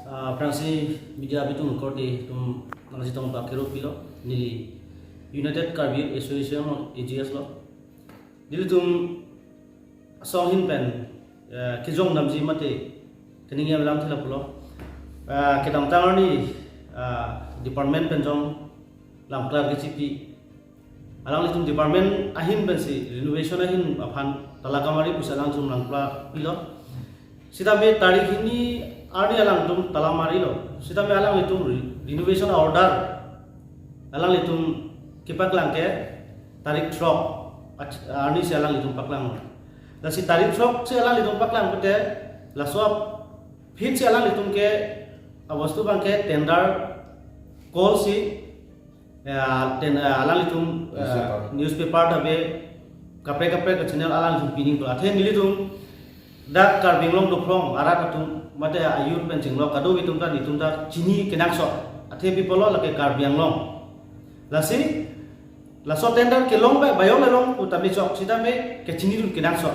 Fransi media bitung korte tum nasi tong bakero pilo nili United Caribbean Association AGS lo nili tum songhin pen kijong namji mate keningi alam thila pulo kedam tangani department penjong lam klar kecipi alang litum department ahin pensi renovation ahin aphan talakamari pusalang tum langpla pilo sida me tarikh ini Arni alang tum talamari lo, sida me alang litum renovation order, alang litum kipak lang ke tarik trok, arni si alang litum paklang, dan si tarik trok si alang litum paklang bete, la suap fit si alang litum ke awastu bang ke tender call si, alang litum newspaper tabe kapre ke channel alang litum pining to, athe nilitum dak karbinglong dukrong arat atum mate ayur pencing lo kado bitum ta cini kenak so athe pipolo lake karbiang long lasi laso tender ke long ba bayong long utami chok sita me ke cini dun kenak so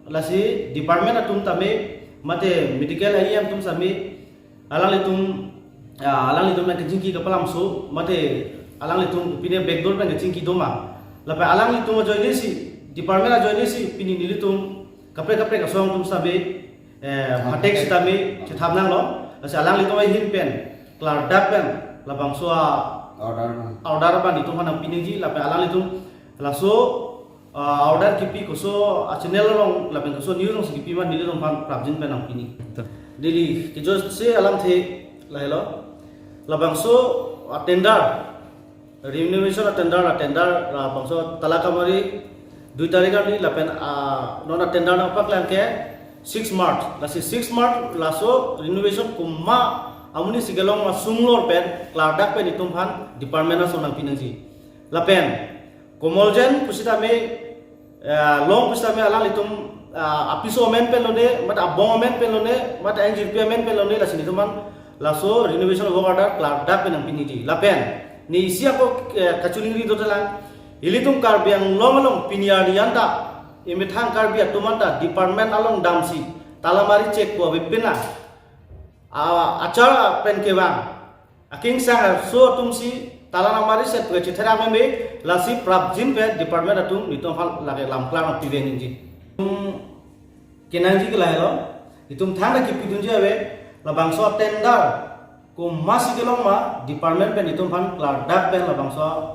lasi department atum tame mate medical ayam tum sami alang litum na kejingki kapalam so mate alang litum pine backdoor pe kejingki doma lape alang litum joine si department a joine si pini nilitum kapre ka song tum sabe hatek sitami chithamnang lo alang litum ai hin pen klar dak pen labang so order ban itu mana piniji lape alang litum laso order kipi koso channel long lapen koso news long kipi man nilong pan prabjin pen ang pini dili kijo se alam the lailo labang so tender remuneration tender labang so talakamari 2 tarik ni lapen nona tender na pak lang ke 6 March lasi 6 March laso renovation kumma amuni sigalong masunglor pen kladak pen itum phan department na sonang pinangji lapen komoljen pusita me long pusita me alang itum apiso men pen lone mata abong men pen lone mata NGP men pen lone lasi ituman laso renovation of order kladak pen ang piniji lapen ni isia ko kaculing ri dotalang ilitum karbiang long piniari yanda imithang karbia tumanta department along damsi talamari check ko bipina achara pen kewang aking sang so tumsi talamari set ko chithera me lasi prabjin pe department atum nitom hal lage lamklang piven inji kinanji kelailo itum thanda ki pidunji ave labangso tender ko masi gelong ma department pe nitom han kladak pe labangso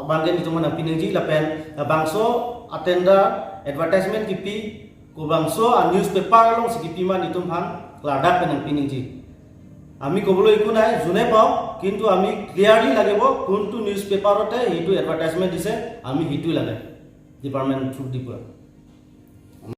banggen itu mana pinangji lapen bangso attender advertisement kipi ko bangso newspaper long sikipi man itum han ladak penang piningji ami kobolo iku nai june pao kintu ami clearly lagebo kuntu newspaper ote hitu advertisement dise ami hitu lage department through dipura